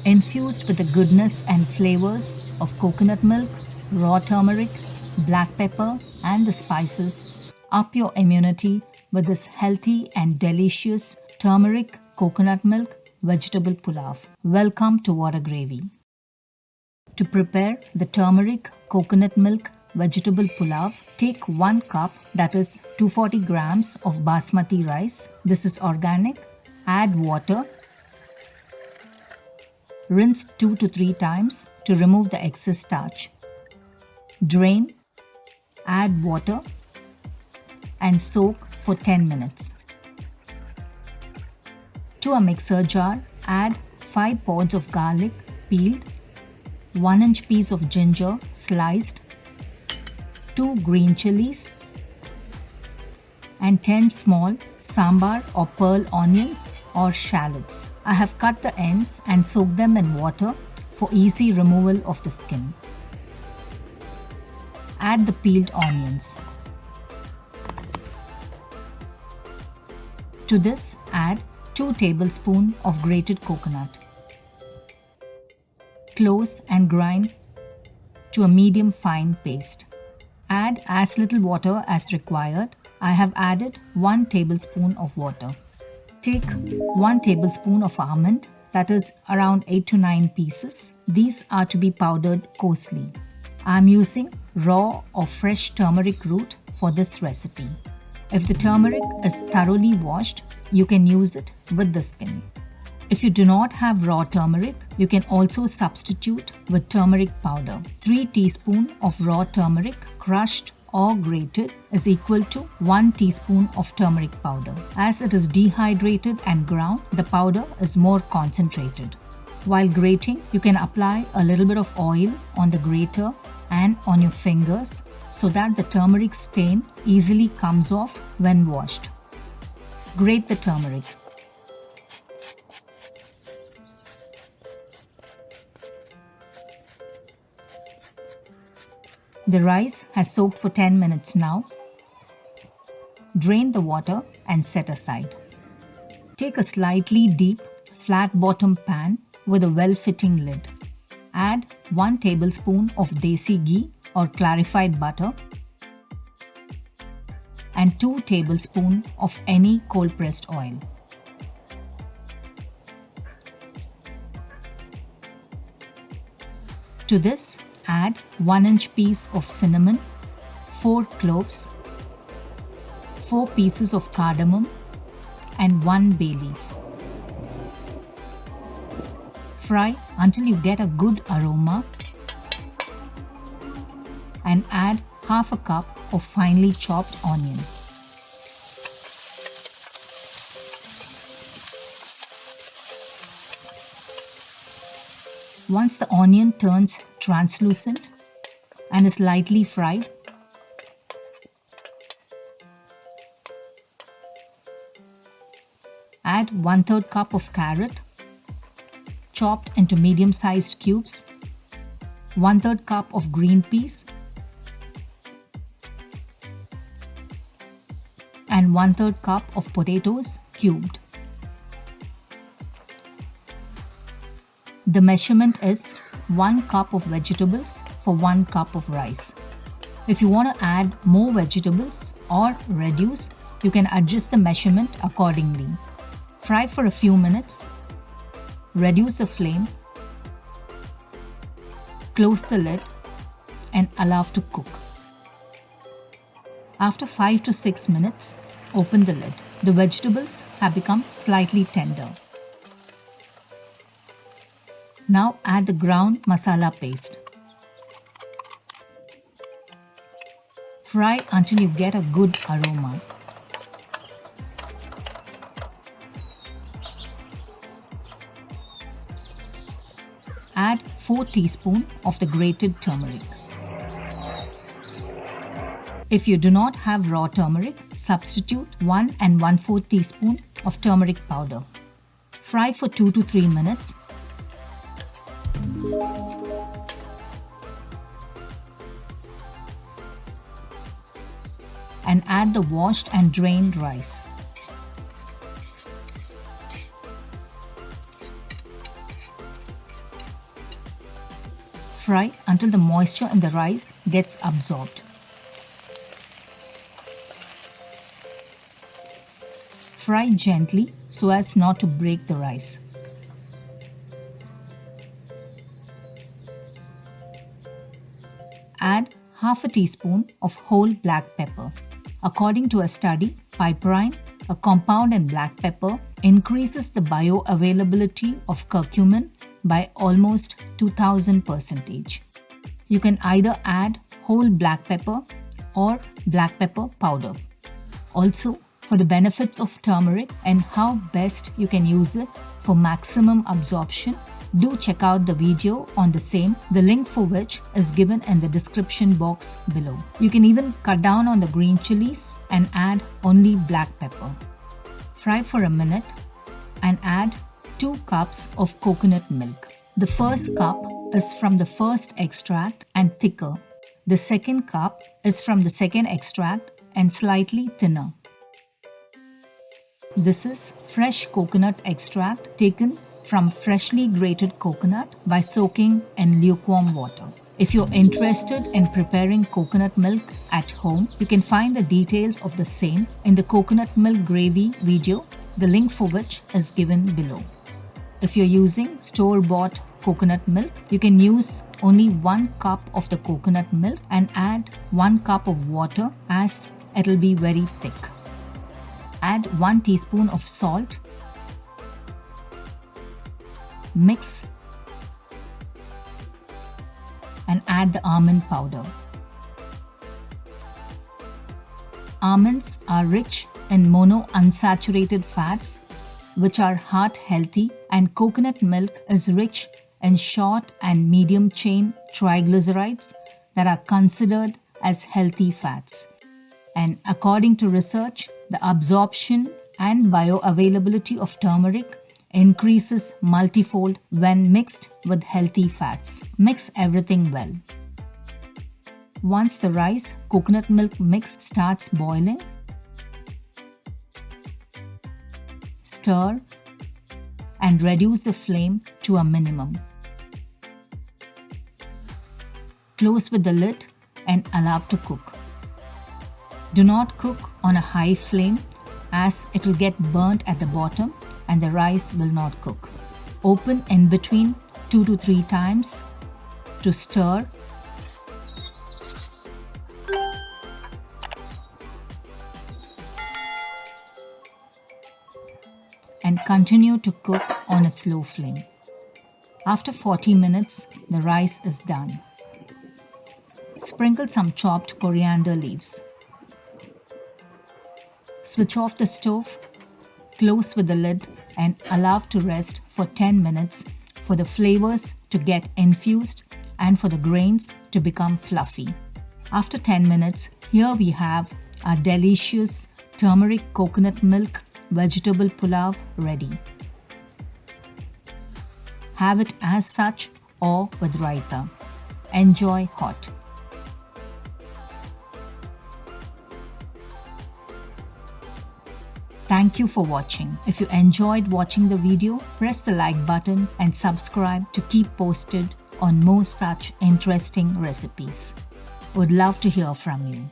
Infused with the goodness and flavors of coconut milk, raw turmeric, black pepper, and the spices, up your immunity with this healthy and delicious turmeric coconut milk vegetable pulav. Welcome to Water Gravy. To prepare the turmeric coconut milk vegetable pulav, take 1 cup, that is 240 grams of basmati rice. This is organic. Add water. Rinse 2 to 3 times to remove the excess starch. Drain, add water and soak for 10 minutes. To a mixer jar, add 5 pods of garlic peeled, 1-inch piece of ginger sliced, 2 green chilies, and 10 small sambar or pearl onions or shallots. I have cut the ends and soaked them in water for easy removal of the skin. Add the peeled onions. To this, add 2 tablespoons of grated coconut. Close and grind to a medium fine paste. Add as little water as required. I have added 1 tablespoon of water. Take 1 tablespoon of almond, that is around 8 to 9 pieces. These are to be powdered coarsely. I am using raw or fresh turmeric root for this recipe. If the turmeric is thoroughly washed, you can use it with the skin. If you do not have raw turmeric, you can also substitute with turmeric powder. 3 teaspoons of raw turmeric crushed or grated is equal to 1 teaspoon of turmeric powder. As it is dehydrated and ground, the powder is more concentrated. While grating, you can apply a little bit of oil on the grater and on your fingers so that the turmeric stain easily comes off when washed. Grate the turmeric. The rice has soaked for 10 minutes now. Drain the water and set aside. Take a slightly deep, flat-bottom pan with a well-fitting lid. Add 1 tablespoon of desi ghee or clarified butter and 2 tablespoons of any cold-pressed oil. To this, add 1-inch piece of cinnamon, 4 cloves, 4 pieces of cardamom, and 1 bay leaf. Fry until you get a good aroma and add half a cup of finely chopped onion. Once the onion turns translucent and is lightly fried, add 1/3 cup of carrot chopped into medium-sized cubes, 1/3 cup of green peas, and 1/3 cup of potatoes cubed. The measurement is 1 cup of vegetables for 1 cup of rice. If you want to add more vegetables or reduce, you can adjust the measurement accordingly. Fry for a few minutes. Reduce the flame. Close the lid and allow to cook. After 5 to 6 minutes, open the lid. The vegetables have become slightly tender. Now add the ground masala paste. Fry until you get a good aroma. Add 4 teaspoons of the grated turmeric. If you do not have raw turmeric, substitute 1 1/4 teaspoon of turmeric powder. Fry for 2 to 3 minutes. And add the washed and drained rice. Fry until the moisture in the rice gets absorbed. Fry gently so as not to break the rice. Add half a teaspoon of whole black pepper. According to a study, piperine, a compound in black pepper, increases the bioavailability of curcumin by almost 2000%. You can either add whole black pepper or black pepper powder. Also, for the benefits of turmeric and how best you can use it for maximum absorption, do check out the video on the same, the link for which is given in the description box below. You can even cut down on the green chilies and add only black pepper. Fry for a minute and add 2 cups of coconut milk. The first cup is from the first extract and thicker. The second cup is from the second extract and slightly thinner. This is fresh coconut extract taken from freshly grated coconut by soaking in lukewarm water. If you're interested in preparing coconut milk at home, you can find the details of the same in the coconut milk gravy video, the link for which is given below. If you're using store-bought coconut milk, you can use only 1 cup of the coconut milk and add 1 cup of water as it'll be very thick. Add 1 teaspoon of salt. Mix and add the almond powder. Almonds are rich in monounsaturated fats which are heart healthy, and coconut milk is rich in short and medium chain triglycerides that are considered as healthy fats. And according to research, the absorption and bioavailability of turmeric increases multifold when mixed with healthy fats. Mix everything well. Once the rice coconut milk mix starts boiling, stir and reduce the flame to a minimum. Close with the lid and allow to cook. Do not cook on a high flame as it will get burnt at the bottom and the rice will not cook. Open in between 2 to 3 times to stir. And continue to cook on a slow flame. After 40 minutes, the rice is done. Sprinkle some chopped coriander leaves. Switch off the stove, close with the lid and allow to rest for 10 minutes for the flavors to get infused and for the grains to become fluffy. After 10 minutes, here we have our delicious turmeric coconut milk vegetable pulav ready. Have it as such or with raita. Enjoy hot. Thank you for watching. If you enjoyed watching the video, press the like button and subscribe to keep posted on more such interesting recipes. Would love to hear from you.